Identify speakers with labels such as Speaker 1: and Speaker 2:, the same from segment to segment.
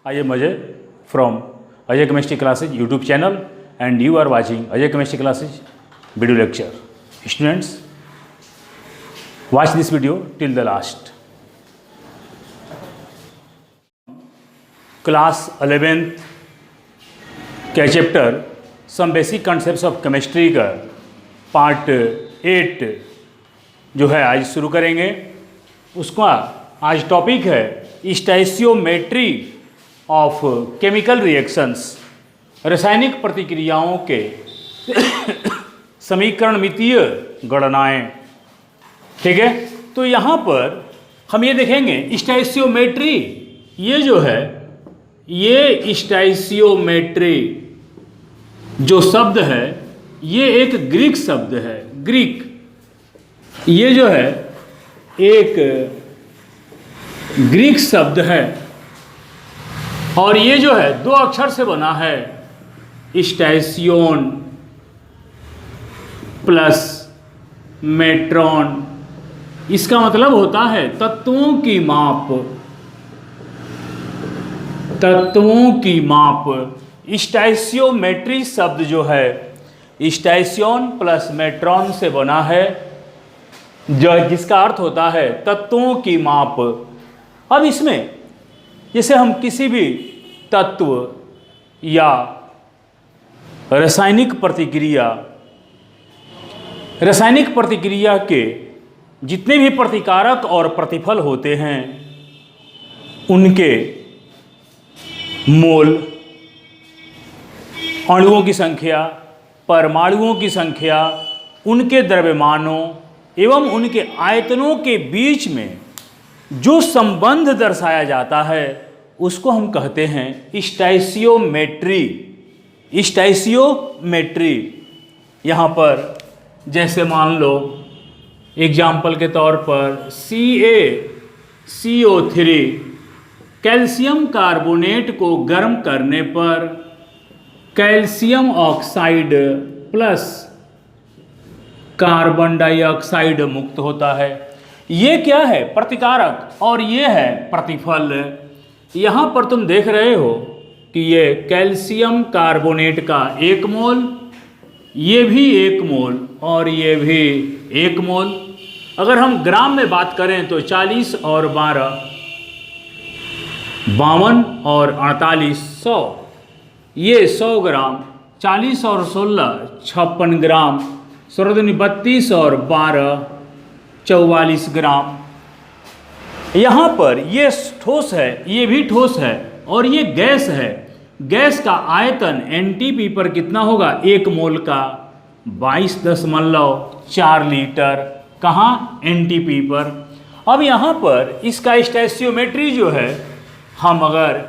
Speaker 1: I am Ajay from Ajay Chemistry Classes YouTube channel and you are watching Ajay Chemistry Classes video lecture. Students, watch this video till the last. Class 11th के chapter some basic concepts of chemistry का part 8 जो है आज शुरू करेंगे। उसका आज topic है स्टोइचियोमेट्री ऑफ केमिकल रिएक्शंस, रासायनिक प्रतिक्रियाओं के समीकरणमितीय गणनाएं। ठीक है, तो यहाँ पर हम ये देखेंगे स्टोइचियोमेट्री, ये जो है ये स्टोइचियोमेट्री जो शब्द है ये एक ग्रीक शब्द है। ग्रीक ये जो है एक ग्रीक शब्द है और ये जो है दो अक्षर से बना है, स्टोइचियोन प्लस मेट्रॉन। इसका मतलब होता है तत्वों की माप, तत्वों की माप। स्टोइचियोमेट्री शब्द जो है स्टोइचियोन प्लस मेट्रॉन से बना है, जो जिसका अर्थ होता है तत्वों की माप। अब इसमें जैसे हम किसी भी तत्व या रासायनिक प्रतिक्रिया के जितने भी प्रतिकारक और प्रतिफल होते हैं उनके मोल, अणुओं की संख्या, परमाणुओं की संख्या, उनके द्रव्यमानों एवं उनके आयतनों के बीच में जो संबंध दर्शाया जाता है उसको हम कहते हैं स्टोइचियोमेट्री। स्टोइचियोमेट्री यहाँ पर जैसे मान लो एग्जाम्पल के तौर पर CaCO3 कैल्शियम कार्बोनेट को गर्म करने पर calcium oxide plus carbon dioxide मुक्त होता है। ये क्या है? प्रतिकारक और ये है प्रतिफल। यहाँ पर तुम देख रहे हो कि ये कैल्शियम कार्बोनेट का 1 मोल, ये भी 1 मोल और ये भी 1 मोल। अगर हम ग्राम में बात करें तो 40 और 12 52 और 48 100, ये 100 ग्राम, 40 और 16 56 ग्राम, 32 और 12 44 ग्राम। यहाँ पर ये ठोस है, ये भी ठोस है और ये गैस है। गैस का आयतन एनटीपी पर कितना होगा? 1 मोल का 22.4 लीटर। कहाँ? एनटीपी पर। अब यहाँ पर इसका स्टोइचियोमेट्री जो है, हम अगर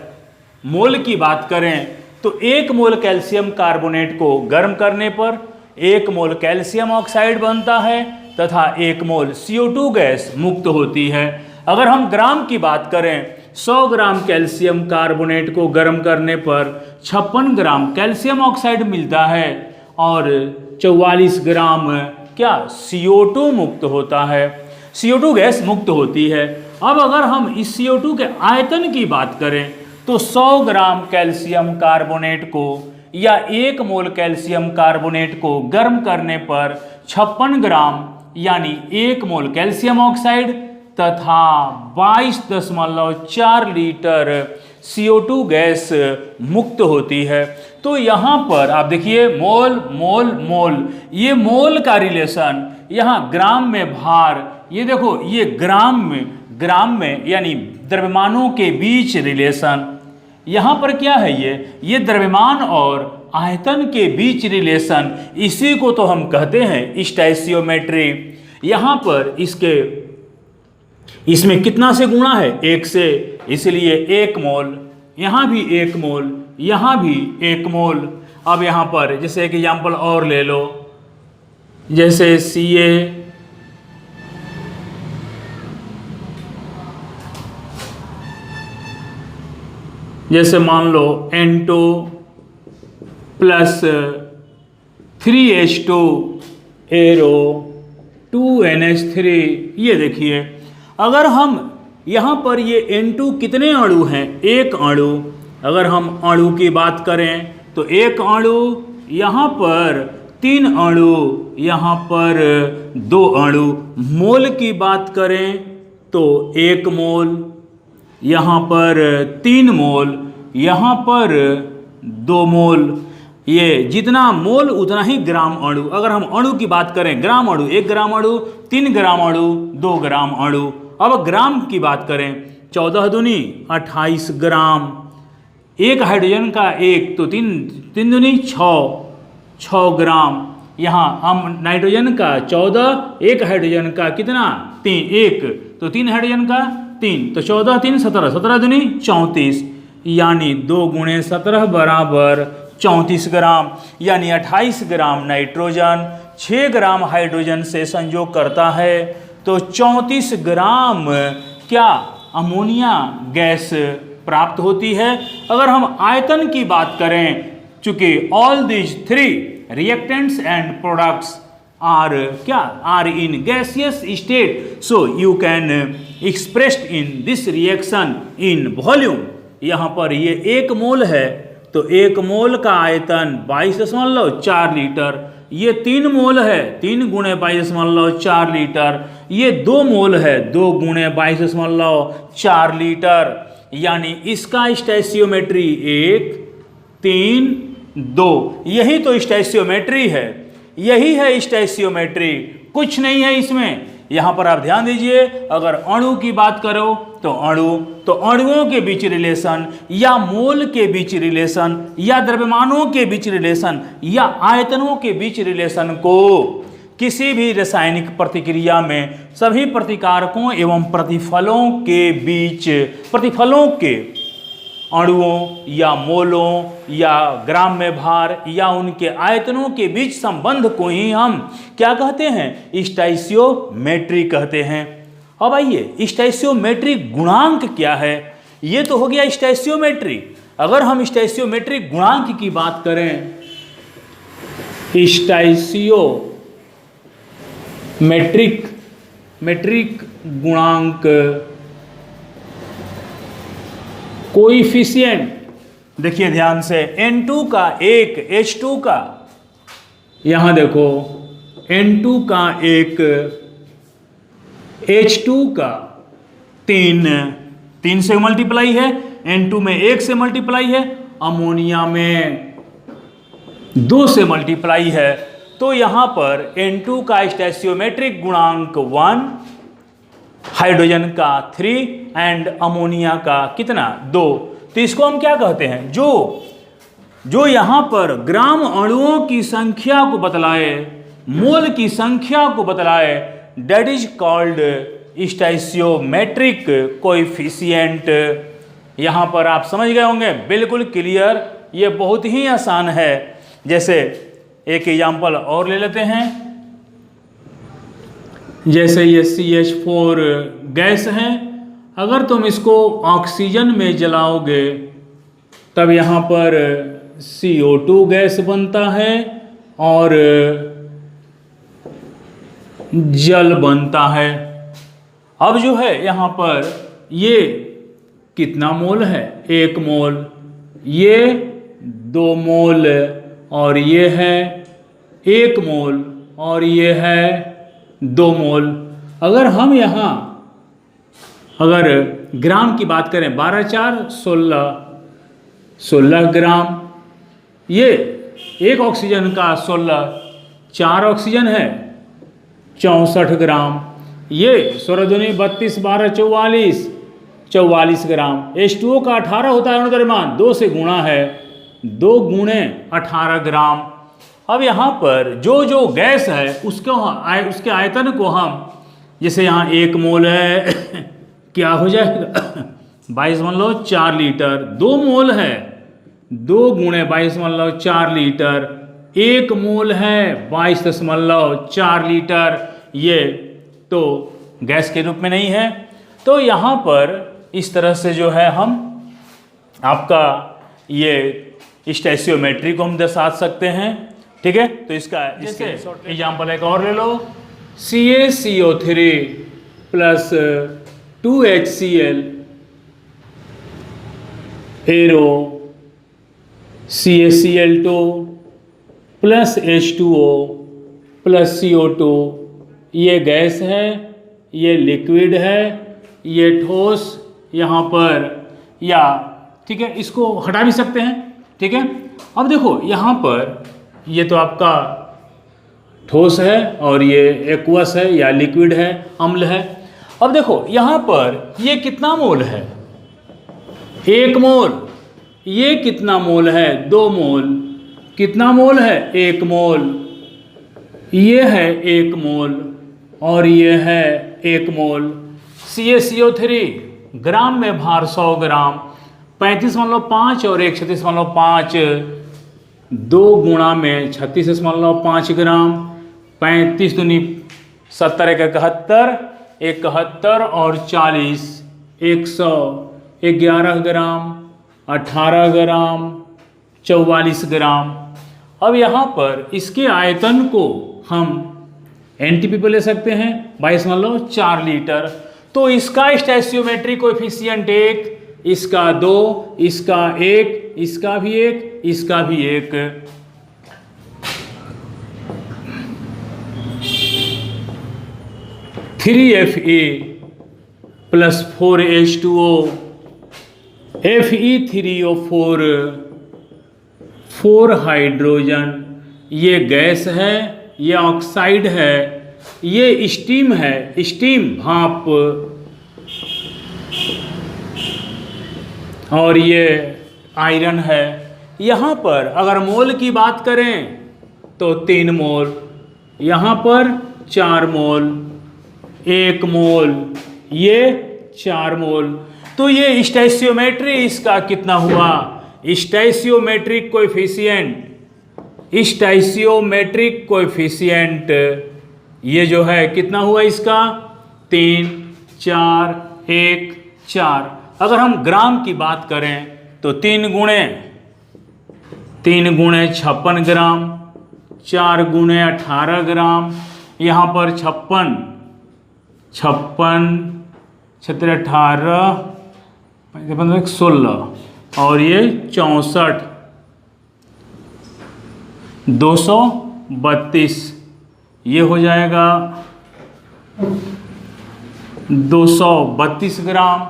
Speaker 1: मोल की बात करें तो 1 मोल कैल्शियम कार्बोनेट को गर्म करने पर 1 मोल कैल्शियम ऑक्साइड बनता है तथा 1 मोल CO2 गैस मुक्त होती है। अगर हम ग्राम की बात करें, 100 ग्राम कैल्शियम कार्बोनेट को गर्म करने पर 56 ग्राम कैल्शियम ऑक्साइड मिलता है और 44 ग्राम क्या CO2 मुक्त होता है, CO2 गैस मुक्त होती है। अब अगर हम इस CO2 के आयतन की बात करें तो 100 ग्राम कैल्शियम कार्बोनेट को या 1 मोल कैल्शियम कार्बोनेट को गर्म करने पर 56 ग्राम यानी 1 मोल कैल्शियम ऑक्साइड तथा 22.4 लीटर CO2 गैस मुक्त होती है। तो यहाँ पर आप देखिए मोल मोल मोल, ये मोल का रिलेशन, यहाँ ग्राम में भार, ये देखो ये ग्राम में यानी द्रव्यमानों के बीच रिलेशन। यहाँ पर क्या है? ये द्रव्यमान और आयतन के बीच रिलेशन, इसी को तो हम कहते हैं स्टोइचियोमेट्री। यहाँ पर इसमें कितना से गुणा है? 1 से, इसलिए 1 मोल, यहाँ भी 1 मोल, यहाँ भी 1 मोल। अब यहाँ पर जैसे एक एग्जाम्पल और ले लो, जैसे Ca जैसे मान लो N2 plus 3H2 arrow 2NH3। ये देखिए अगर हम यहाँ पर ये N2 कितने अणु हैं? 1 अणु, अगर हम अणु की बात करें तो एक अणु, यहाँ पर 3 अणु, यहाँ पर 2 अणु। मोल की बात करें तो 1 मोल, यहाँ पर 3 मोल, यहाँ पर 2 मोल। ये जितना मोल उतना ही ग्राम अणु। अगर हम अणु की बात करें, ग्राम अणु, 1 ग्राम अणु, 3 ग्राम अणु, 2 ग्राम अणु। अब ग्राम की बात करें, 14 दूनी 28 ग्राम। एक हाइड्रोजन का 1 तो 3 दूनी 6 ग्राम। यहाँ हम नाइट्रोजन का 14, एक हाइड्रोजन का कितना 3, 1 तो 3 हाइड्रोजन का 3 तो 14 3 17, 17 दूनी 34, यानी 2 गुणे 17 बराबर 34 ग्राम। यानी 28 ग्राम नाइट्रोजन 6 ग्राम हाइड्रोजन से संयोग करता है, तो 34 ग्राम क्या अमोनिया गैस प्राप्त होती है। अगर हम आयतन की बात करें, चूंकि all these 3 reactants and products are in gaseous state, so you can expressed in this reaction in volume. यहाँ पर ये 1 मोल है, तो 1 मोल का आयतन 22.4 लीटर। ये 3 मोल है, 3 गुणे 22.4 लीटर। ये 2 मोल है, 2 गुणे 22.4 लीटर। यानी इसका स्टैचियोमेट्री 1, 3, 2। यही तो स्टैचियोमेट्री है, यही है स्टैचियोमेट्री, कुछ नहीं है इसमें। यहाँ पर आप ध्यान दीजिए, अगर अणु की बात करो तो अणुओं के बीच रिलेशन, या मोल के बीच रिलेशन, या द्रव्यमानों के बीच रिलेशन, या आयतनों के बीच रिलेशन को किसी भी रासायनिक प्रतिक्रिया में सभी प्रतिकारकों एवं प्रतिफलों के बीच, प्रतिफलों के अणुओं या मोलों या ग्राम में भार या उनके आयतनों के बीच संबंध को ही हम क्या कहते हैं, स्टैचियोमेट्री कहते हैं। अब आइए, स्टैचियोमेट्रिक गुणांक क्या है। ये तो हो गया स्टैचियोमेट्री। अगर हम स्टैचियोमेट्रिक गुणांक की बात करें, मेट्रिक गुणांक कोएफिशिएंट, देखिए ध्यान से, N2 का 1, H2 का, यहां देखो N2 का 1, H2 का 3 से मल्टीप्लाई है, N2 में 1 से मल्टीप्लाई है, अमोनिया में 2 से मल्टीप्लाई है। तो यहां पर N2 का स्टैचियोमेट्रिक गुणांक 1, हाइड्रोजन का 3 एंड अमोनिया का कितना 2। तो इसको हम क्या कहते हैं, जो यहां पर ग्राम अणुओं की संख्या को बतलाए, मोल की संख्या को बतलाए, दैट इज कॉल्ड स्टैचियोमेट्रिक कोएफिशिएंट। यहां पर आप समझ गए होंगे, बिल्कुल क्लियर, ये बहुत ही आसान है। जैसे एक एग्जांपल और ले लेते हैं, जैसे ये CH4 गैस है, अगर तुम इसको ऑक्सीजन में जलाओगे तब यहाँ पर CO2 गैस बनता है और जल बनता है। अब जो है यहाँ पर ये कितना मोल है, 1 मोल, ये 2 मोल, और ये है 1 मोल, और ये है 2 मोल। अगर हम यहाँ अगर ग्राम की बात करें, 12 4 16 ग्राम। ये एक ऑक्सीजन का 16, 4 ऑक्सीजन है 64 ग्राम। ये 16 दूनी 32, 12 44 ग्राम। H2O का 18 होता है द्रव्यमान, 2 से गुणा है, 2 गुणे 18 ग्राम। अब यहाँ पर जो गैस है उसके आयतन को हम, जैसे यहाँ 1 मोल है क्या हो जाएगा 22.4 लीटर, 2 मोल है 2 गुणे 22.4 लीटर, 1 मोल है 22.4 लीटर। ये तो गैस के रूप में नहीं है। तो यहाँ पर इस तरह से जो है हम आपका ये स्टैचियोमेट्री को हम दर्शा सकते हैं। ठीक है, तो इसका एग्जाम्पल एक और ले लो, CaCO3 plus 2HCl arrow CaCl2 plus H2O plus CO2, ये गैस है, ये लिक्विड है, ये ठोस यहाँ पर, या ठीक है, इसको हटा भी सकते हैं। ठीक है, अब देखो यहाँ पर ये तो आपका ठोस है और ये एक्वस है या लिक्विड है, अम्ल है। अब देखो यहाँ पर ये कितना मोल है, 1 मोल। ये कितना मोल है, 2 मोल। कितना मोल है, 1 मोल। ये है 1 मोल और ये है 1 मोल। CaCO3 ग्राम में भार 100 ग्राम, 35.5 और 136.5, 2 गुणा में 36.5 ग्राम, 35 दूनी 70, 71, 71 और 40, 111 ग्राम, 18 ग्राम, 44 ग्राम। अब यहाँ पर इसके आयतन को हम NTP पे ले सकते हैं, 22.4 लीटर। तो इसका स्टैचियोमेट्रिक कोएफिशिएंट 1, इसका 2, इसका 1, इसका भी 1, इसका भी 1। Fe plus 4H2O, Fe3O4, 4 hydrogen. ये गैस है, ये ऑक्साइड है, ये स्टीम है, स्टीम भाप, और ये आयरन है। यहाँ पर अगर मोल की बात करें तो 3 मोल, यहाँ पर 4 मोल, 1 मोल, ये 4 मोल। तो ये स्टैचियोमेट्री इसका कितना हुआ, स्टैचियोमेट्रिक कोएफिशिएंट, स्टैचियोमेट्रिक कोएफिशिएंट ये जो है कितना हुआ इसका, 3, 4, 1, 4। अगर हम ग्राम की बात करें तो 3 गुणे 56 ग्राम, 4 गुणे 18 ग्राम, यहाँ पर 56, 18, 16 और ये 64, 232, ये हो जाएगा 232 ग्राम,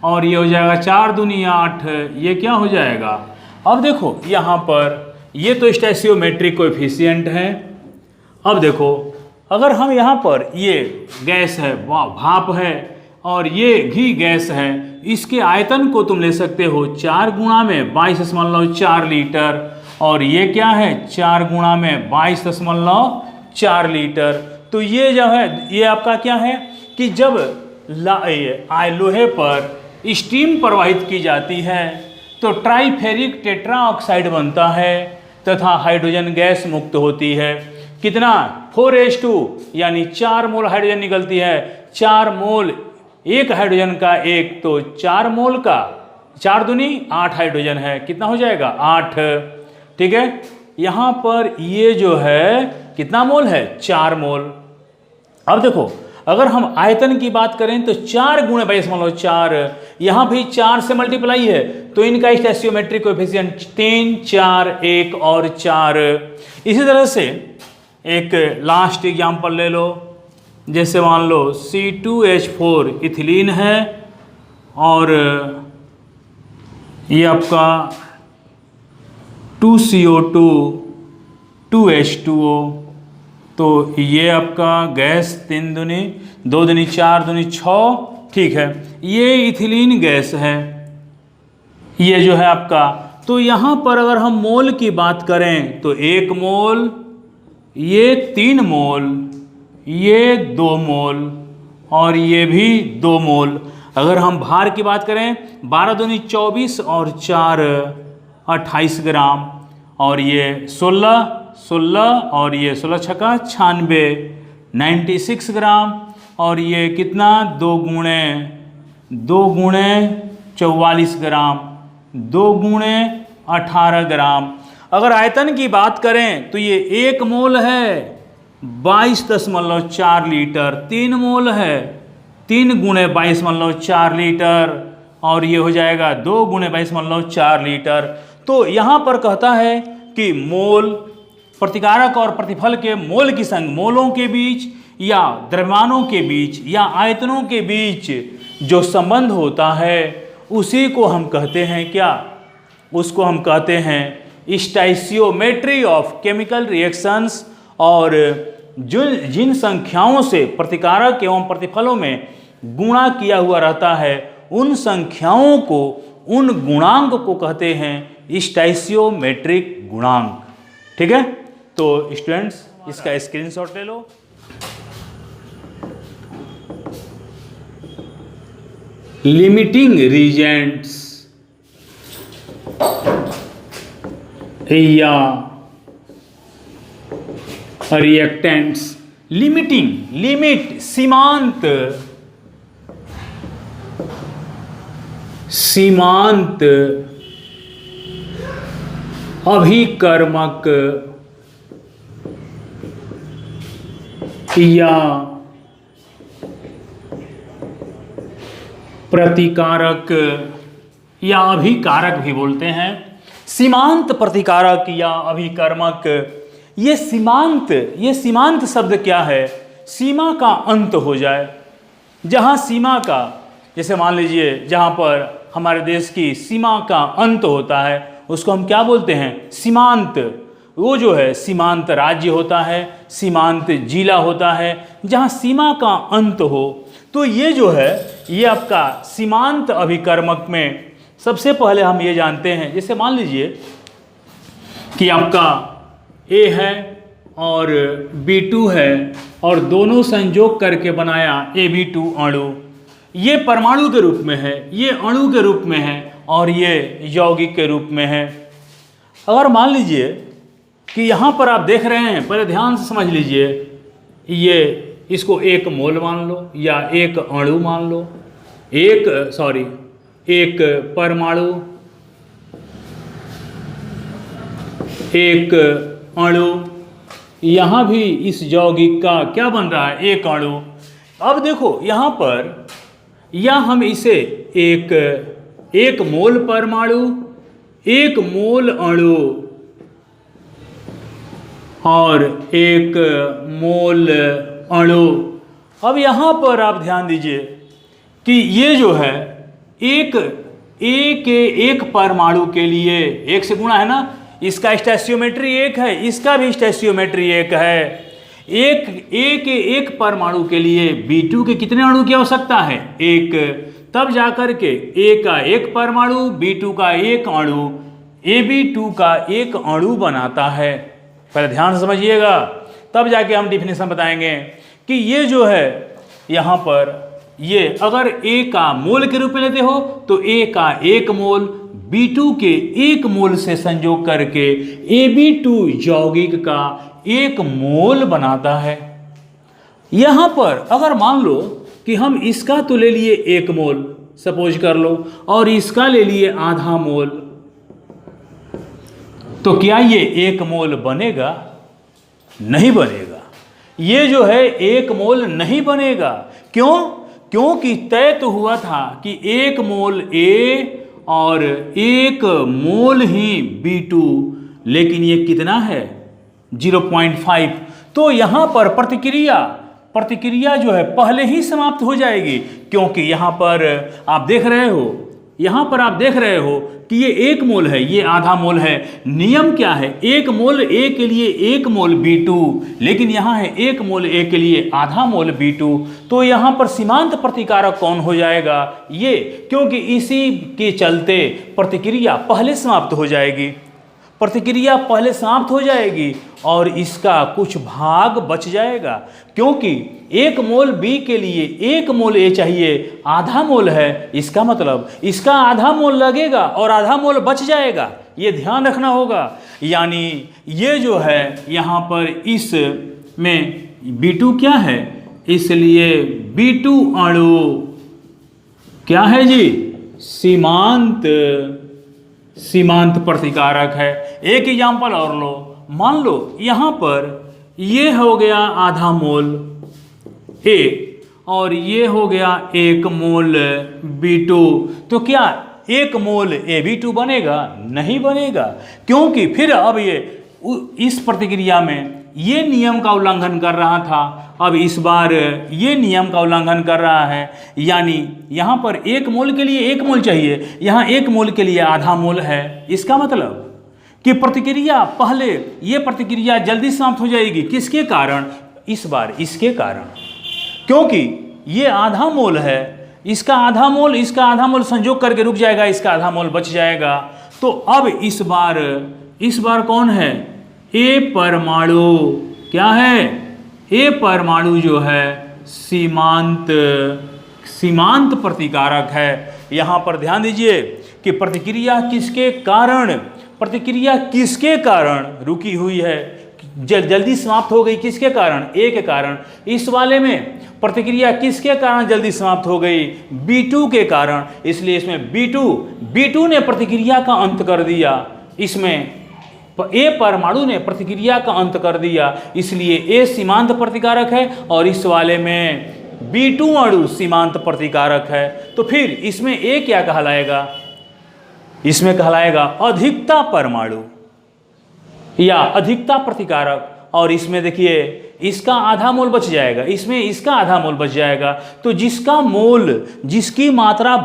Speaker 1: और ये हो जाएगा 4 दूनी 8, ये क्या हो जाएगा। अब देखो यहाँ पर ये तो स्टैचियोमेट्रिक कोएफिशिएंट है। अब देखो अगर हम यहाँ पर ये गैस है, भाप है, और ये भी गैस है, इसके आयतन को तुम ले सकते हो 4 गुणा में 22.4 लीटर, और ये क्या है 4 गुणा में 22.4 लीटर। तो ये जो है ये आपका क्या है कि जब लोहे पर स्टीम प्रवाहित की जाती है तो ट्राइफेरिक टेट्रा ऑक्साइड बनता है तथा हाइड्रोजन गैस मुक्त होती है। कितना, 4H2 यानी 4 मोल हाइड्रोजन निकलती है। 4 मोल एक हाइड्रोजन का, एक तो 4 मोल का, 4 दूनी 8 हाइड्रोजन है, कितना हो जाएगा 8। ठीक है, यहाँ पर ये जो है कितना मोल है, 4 मोल। अब देखो अगर हम आयतन की बात करें तो 4 गुणे 22.4, यहाँ भी 4 से मल्टीप्लाई है, तो इनका स्टैचियोमेट्रिक कोएफिशिएंट 3, 4, 1 और 4। इसी तरह से एक लास्ट एग्जाम्पल ले लो, जैसे मान लो C2H4 इथिलीन है, और ये आपका 2CO2 2H2O, तो ये आपका गैस 3 दूनी 2 दूनी 4 दूनी 6, ठीक है, ये इथिलीन गैस है, ये जो है आपका। तो यहाँ पर अगर हम मोल की बात करें तो 1 मोल, ये 3 मोल, ये 2 मोल, और ये भी 2 मोल। अगर हम भार की बात करें 12 दूनी 24 और 4 28 ग्राम, और ये 16 और ये 16 छक्का 96 96 ग्राम, और ये कितना 2 गुणे 44 ग्राम, 2 गुणे 18 ग्राम। अगर आयतन की बात करें तो ये 1 मोल है 22.4 लीटर, 3 मोल है 3 गुणे 22.4 लीटर, और ये हो जाएगा 2 × 22.4 लीटर। तो यहाँ पर कहता है कि मोल प्रतिकारक और प्रतिफल के मोल की संग मोलों के बीच या द्रव्यमानों के बीच या आयतनों के बीच जो संबंध होता है उसी को हम कहते हैं क्या, उसको हम कहते हैं स्टोइचियोमेट्री ऑफ केमिकल रिएक्शंस। और जिन संख्याओं से प्रतिकारक एवं प्रतिफलों में गुणा किया हुआ रहता है उन संख्याओं को, उन गुणांक को कहते हैं स्टोइचियोमेट्रिक गुणांक। ठीक है, तो स्टूडेंट्स इसका स्क्रीनशॉट ले लो। लिमिटिंग रीजेंट्स या रिएक्टेंट्स। लिमिटिंग, लिमिट सीमांत, सीमांत अभिकर्मक या प्रतिकारक या अभिकारक भी बोलते हैं। सीमांत प्रतिकारक या अभिकर्मक। ये सीमांत शब्द क्या है? सीमा का अंत हो जाए। जहाँ सीमा का, जैसे मान लीजिए जहाँ पर हमारे देश की सीमा का अंत होता है उसको हम क्या बोलते हैं? सीमांत। वो जो है सीमांत राज्य होता है, सीमांत जिला होता है, जहाँ सीमा का अंत हो। तो ये जो है ये आपका सीमांत अभिकर्मक में सबसे पहले हम ये जानते हैं, जैसे मान लीजिए कि आपका A है और B2 है और दोनों संयोग करके बनाया AB2 अणु। ये परमाणु के रूप में है, ये अणु के रूप में है और ये यौगिक के रूप में है। अगर मान लीजिए कि यहाँ पर आप देख रहे हैं, पहले ध्यान से समझ लीजिए, ये इसको 1 मोल मान लो या 1 अणु मान लो, एक परमाणु, 1 अणु। यहाँ भी इस यौगिक का क्या बन रहा है? 1 अणु। अब देखो यहाँ पर, या हम इसे एक मोल परमाणु, 1 मोल अणु और 1 मोल अणु। अब यहाँ पर आप ध्यान दीजिए कि ये जो है एक परमाणु के लिए 1 से गुणा है ना, इसका स्टोइचियोमेट्री 1 है, इसका भी स्टोइचियोमेट्री 1 है। एक परमाणु के लिए B2 के कितने अणु की आवश्यकता है? 1। तब जाकर के A का 1 परमाणु, B2 का 1 अणु, AB2 का 1 अणु बनाता है। पहले ध्यान समझिएगा, तब जाके हम डिफिनेशन बताएंगे कि ये जो है यहाँ पर, ये अगर A का मोल के रूप में लेते हो तो A का 1 मोल B2 के 1 मोल से संयोग करके AB2 यौगिक का 1 मोल बनाता है। यहाँ पर अगर मान लो कि हम इसका तो ले लिए 1 मोल, सपोज कर लो, और इसका ले लिए आधा मोल, तो क्या ये 1 मोल बनेगा? नहीं बनेगा। ये जो है 1 मोल नहीं बनेगा। क्यों? क्योंकि तय तो हुआ था कि 1 मोल A और 1 मोल ही B2, लेकिन ये कितना है? 0.5। तो यहाँ पर प्रतिक्रिया जो है पहले ही समाप्त हो जाएगी, क्योंकि यहाँ पर आप देख रहे हो कि ये 1 मोल है, ये आधा मोल है। नियम क्या है? 1 मोल A के लिए 1 मोल B2, लेकिन यहाँ है 1 मोल A के लिए आधा मोल B2। तो यहाँ पर सीमांत प्रतिकारक कौन हो जाएगा? ये, क्योंकि इसी के चलते प्रतिक्रिया पहले समाप्त हो जाएगी, और इसका कुछ भाग बच जाएगा, क्योंकि 1 मोल B के लिए 1 मोल A चाहिए, आधा मोल है, इसका मतलब इसका आधा मोल लगेगा और आधा मोल बच जाएगा। ये ध्यान रखना होगा। यानी ये जो है यहाँ पर इस में B2 क्या है? इसलिए B2 अणु क्या है जी? सीमांत प्रतिकारक है। एक एग्जाम्पल और लो, मान लो यहाँ पर ये हो गया आधा मोल A और ये हो गया 1 मोल B2। तो क्या 1 मोल AB2 बनेगा? नहीं बनेगा, क्योंकि फिर अब ये इस प्रतिक्रिया में ये नियम का उल्लंघन कर रहा था, अब इस बार ये नियम का उल्लंघन कर रहा है, यानी यहाँ पर 1 मोल के लिए 1 मोल चाहिए, यहाँ 1 मोल के लिए आधा मोल है। इसका मतलब कि प्रतिक्रिया पहले, ये प्रतिक्रिया जल्दी समाप्त हो जाएगी। किसके कारण? इस बार इसके कारण, क्योंकि ये आधा मोल है, इसका आधा मोल, इसका आधा मोल संयोग करके रुक जाएगा, इसका आधा मोल बच जाएगा। तो अब इस बार कौन है? ए परमाणु क्या है? ए परमाणु जो है सीमांत प्रतिकारक है। यहाँ पर ध्यान दीजिए कि प्रतिक्रिया किसके कारण रुकी हुई है, जल्दी समाप्त हो गई? किसके कारण? ए के कारण। इस वाले में प्रतिक्रिया किसके कारण जल्दी समाप्त हो गई? B2 के कारण। इसलिए इसमें B2 ने प्रतिक्रिया का अंत कर दिया, इसमें ए परमाणु ने प्रतिक्रिया का अंत कर दिया, इसलिए ए सीमांत प्रतिकारक है और इस वाले में B2 अणु सीमांत प्रतिकारक है। तो फिर इसमें ए क्या कहलाएगा? इसमें कहलाएगा अधिकता परमाणु या अधिकता प्रतिकारक। और इसमें देखिए इसका आधा मोल बच जाएगा, इसमें इसका आधा मोल बच जाएगा। तो जिसकी मात्रा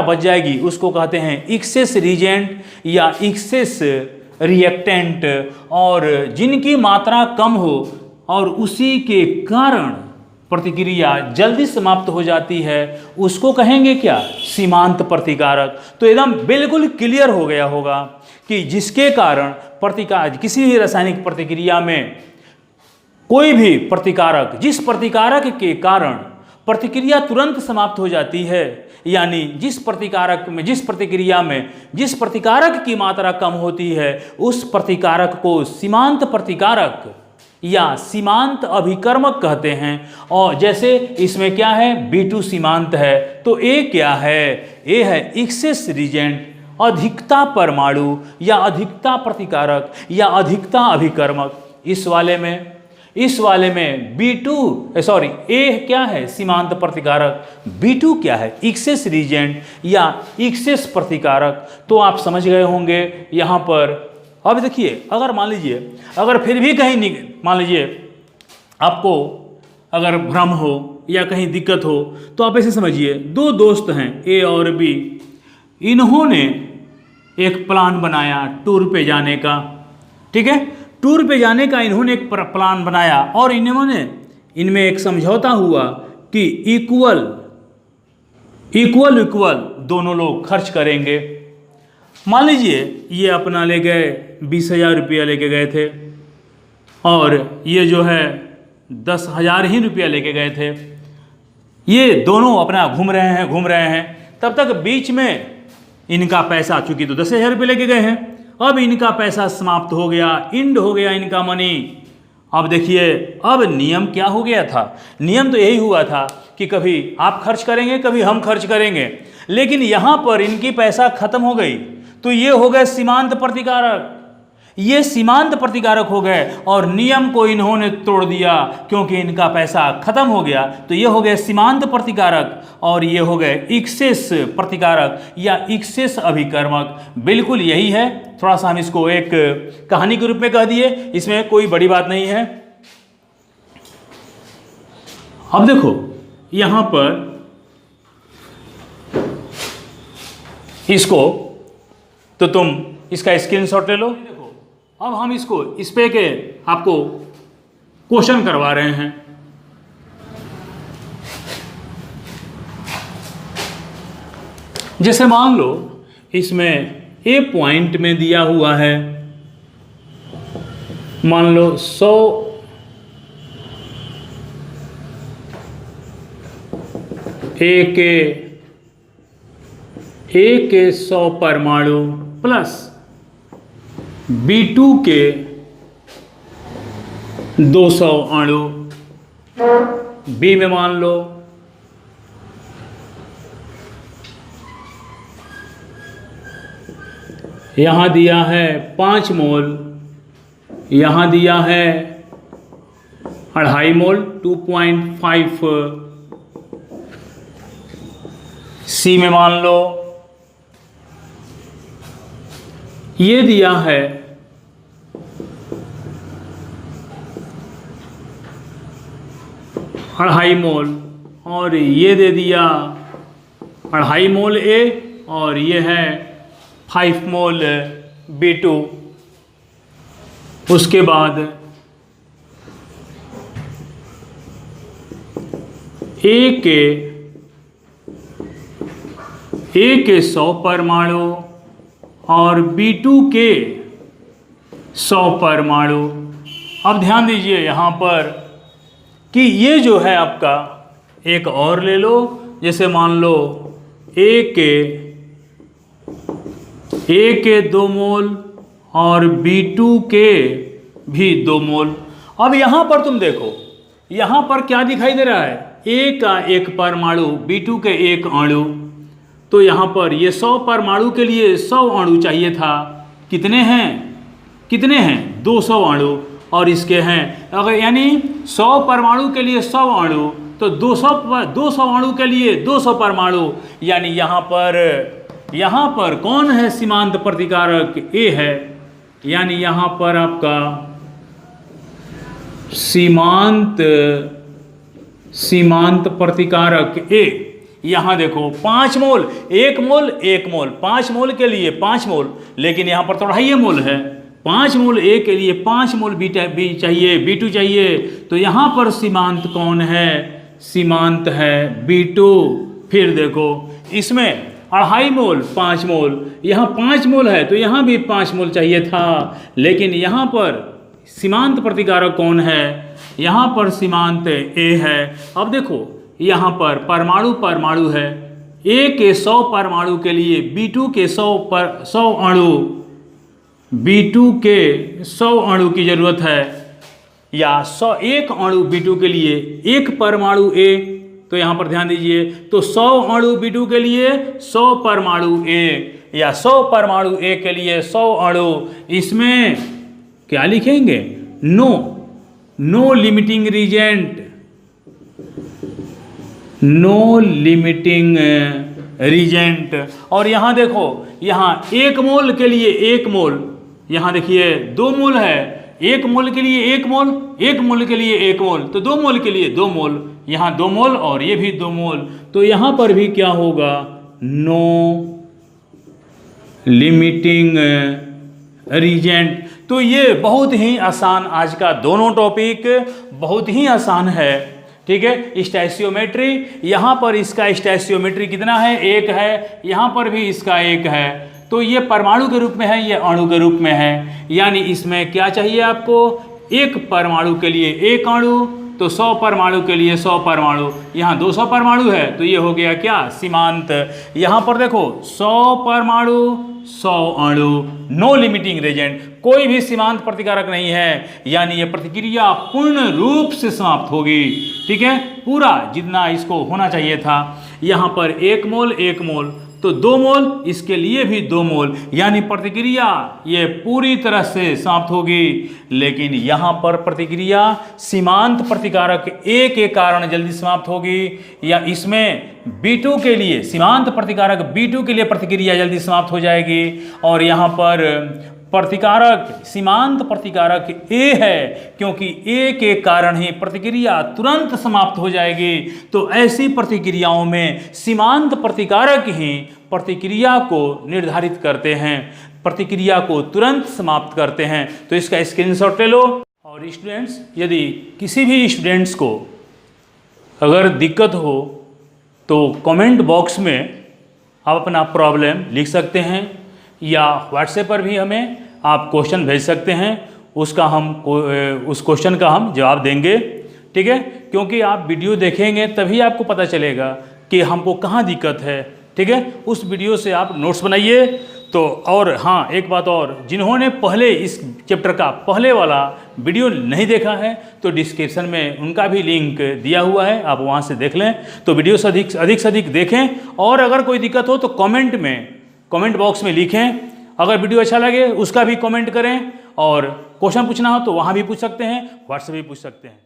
Speaker 1: बच जाएगी उसको कहते हैं एक्सेस रिएजेंट या एक्सेस रिएक्टेंट, और जिनकी मात्रा कम हो और उसी के कारण प्रतिक्रिया जल्दी समाप्त हो जाती है उसको कहेंगे क्या? सीमांत प्रतिकारक। तो एकदम बिल्कुल क्लियर हो गया होगा कि जिसके कारण किसी भी रासायनिक प्रतिक्रिया में कोई भी प्रतिकारक, जिस प्रतिकारक के कारण प्रतिक्रिया तुरंत समाप्त हो जाती है, यानी जिस प्रतिक्रिया में जिस प्रतिकारक की मात्रा कम होती है उस प्रतिकारक को सीमांत प्रतिकारक या सीमांत अभिकर्मक कहते हैं। और जैसे इसमें क्या है? B2 सीमांत है, तो ए क्या है? ए है एक्सेस रिएजेंट, अधिकता परमाणु या अधिकता प्रतिकारक या अधिकता अभिकर्मक। इस वाले में ए क्या है? सीमांत प्रतिकारक, B2 क्या है? एक्सेस रिएजेंट या एक्सेस प्रतिकारक। तो आप समझ गए होंगे यहाँ पर। अब देखिए, अगर मान लीजिए, अगर फिर भी कहीं मान लीजिए आपको अगर भ्रम हो या कहीं दिक्कत हो तो आप ऐसे समझिए, 2 दोस्त हैं ए और बी, इन्होंने एक प्लान बनाया टूर पे जाने का। ठीक है, टूर पे जाने का इन्होंने एक प्लान बनाया और इनमें एक समझौता हुआ कि इक्वल दोनों लोग खर्च करेंगे। मान लीजिए ये अपना ले गए 20,000 रुपया लेके गए थे और ये जो है 10,000 ही रुपया लेके गए थे। ये दोनों अपना घूम रहे हैं, तब तक बीच में इनका पैसा, चूंकि तो 10,000 रुपये लेके गए हैं, अब इनका पैसा समाप्त हो गया, एंड हो गया इनका मनी। अब देखिए, अब नियम क्या हो गया था? नियम तो यही हुआ था कि कभी आप खर्च करेंगे, कभी हम खर्च करेंगे, लेकिन यहाँ पर इनकी पैसा खत्म हो गई, तो ये हो गए सीमांत प्रतिकारक। ये सीमांत प्रतिकारक हो गए और नियम को इन्होंने तोड़ दिया क्योंकि इनका पैसा खत्म हो गया। तो ये हो गए सीमांत प्रतिकारक और ये हो गए एक्सेस प्रतिकारक या एक्सेस अभिकर्मक। बिल्कुल यही है, थोड़ा सा हम इसको एक कहानी के रूप में कह दिए, इसमें कोई बड़ी बात नहीं है। अब देखो यहां पर इसको, तो तुम इसका स्क्रीनशॉट ले लो। अब हम इसको इस पे के आपको क्वेश्चन करवा रहे हैं। जैसे मान लो इसमें ए पॉइंट में दिया हुआ है, मान लो 100 ए के 100 परमाणु प्लस B2 के 200 अणु, बी में मान लो यहां दिया है 5 मोल, यहां दिया है 2.5 मोल 2.5 सी में मान लो ये दिया है 2.5 मोल और ये दे दिया 2.5 मोल ए और ये है 5 मोल B2। उसके बाद ए के 100 परमाणु और B2 के 100 परमाणु। अब ध्यान दीजिए यहाँ पर कि ये जो है आपका एक और ले लो, जैसे मान लो ए के 2 मोल और B2 के भी 2 मोल। अब यहाँ पर तुम देखो, यहाँ पर क्या दिखाई दे रहा है, ए का 1 परमाणु B2 के 1 अणु। तो यहाँ पर ये 100 परमाणु के लिए 100 अणु चाहिए था। कितने हैं 200 अणु और इसके हैं अगर यानी 100 परमाणु के लिए 100 अणु तो 200 अणु के लिए 200 परमाणु, यानी यहाँ पर कौन है सीमांत प्रतिकारक ए है, यानी यहाँ पर आपका सीमांत प्रतिकारक ए। यहाँ देखो 5 मोल 1 मोल 1 मोल 5 मोल के लिए 5 मोल, लेकिन यहाँ पर तो 2.5 मोल है। 5 मोल ए के लिए 5 मोल बी चाहिए, B2 चाहिए। तो यहाँ पर सीमांत कौन है, सीमांत है B2। फिर देखो इसमें 2.5 मोल 5 मोल, यहाँ 5 मोल है तो यहाँ भी 5 मोल चाहिए था, लेकिन यहाँ पर सीमांत प्रतिकारक कौन है, यहाँ पर सीमांत ए है। अब देखो यहाँ पर परमाणु है, ए के 100 परमाणु के लिए B2 के 100 अणु, B2 के 100 अणु की जरूरत है, या 101 अणु B2 के लिए 1 परमाणु ए। तो यहाँ पर ध्यान दीजिए, तो 100 अणु B2 के लिए 100 परमाणु ए, या 100 परमाणु ए के लिए 100 अणु। इसमें क्या लिखेंगे, no limiting reagent, no limiting reagent. और यहाँ देखो, यहाँ 1 मोल के लिए 1 मोल, यहाँ देखिए 2 मोल है, 1 मोल के लिए 1 मोल, 1 मोल के लिए 1 मोल, तो 2 मोल के लिए 2 मोल, यहाँ 2 मोल और ये भी 2 मोल। तो यहाँ पर भी क्या होगा, नो लिमिटिंग रीजेंट। तो ये बहुत ही आसान, आज का दोनों टॉपिक बहुत ही आसान है, ठीक है। स्टैचियोमेट्री, यहाँ पर इसका स्टैचियोमेट्री कितना है, 1 है, यहाँ पर भी इसका 1 है। तो ये परमाणु के रूप में है, ये अणु के रूप में है, यानी इसमें क्या चाहिए आपको, 1 परमाणु के लिए 1 अणु, तो 100 परमाणु के लिए 100 परमाणु। यहाँ 200 परमाणु है तो ये हो गया क्या, सीमांत। यहाँ पर देखो 100 परमाणु 100 अणु, नो लिमिटिंग रेजेंट, कोई भी सीमांत प्रतिकारक नहीं है, यानी ये प्रतिक्रिया पूर्ण रूप से समाप्त होगी, ठीक है, पूरा जितना इसको होना चाहिए था। यहाँ पर 1 मोल 1 मोल, तो 2 मोल, इसके लिए भी 2 मोल, यानी प्रतिक्रिया ये पूरी तरह से समाप्त होगी। लेकिन यहाँ पर प्रतिक्रिया सीमांत प्रतिकारक ए के कारण जल्दी समाप्त होगी, या इसमें B2 के लिए, सीमांत प्रतिकारक B2 के लिए प्रतिक्रिया जल्दी समाप्त हो जाएगी, और यहाँ पर प्रतिकारक सीमांत प्रतिकारक ए है, क्योंकि ए के कारण ही प्रतिक्रिया तुरंत समाप्त हो जाएगी। तो ऐसी प्रतिक्रियाओं में सीमांत प्रतिकारक ही प्रतिक्रिया को निर्धारित करते हैं, प्रतिक्रिया को तुरंत समाप्त करते हैं। तो इसका स्क्रीनशॉट ले लो। और स्टूडेंट्स, यदि किसी भी स्टूडेंट्स को अगर दिक्कत हो तो कमेंट बॉक्स में आप अपना प्रॉब्लम लिख सकते हैं, या व्हाट्सएप पर भी हमें आप क्वेश्चन भेज सकते हैं, उसका हम उस क्वेश्चन का हम जवाब देंगे, ठीक है। क्योंकि आप वीडियो देखेंगे तभी आपको पता चलेगा कि हमको कहाँ दिक्कत है, ठीक है। उस वीडियो से आप नोट्स बनाइए। तो और हाँ, एक बात और, जिन्होंने पहले इस चैप्टर का पहले वाला वीडियो नहीं देखा है तो डिस्क्रिप्शन में उनका भी लिंक दिया हुआ है, आप वहाँ से देख लें। तो वीडियो से अधिक से अधिक देखें, और अगर कोई दिक्कत हो तो कमेंट बॉक्स में लिखें। अगर वीडियो अच्छा लगे उसका भी कमेंट करें, और क्वेश्चन पूछना हो तो वहाँ भी पूछ सकते हैं, व्हाट्सएप भी पूछ सकते हैं।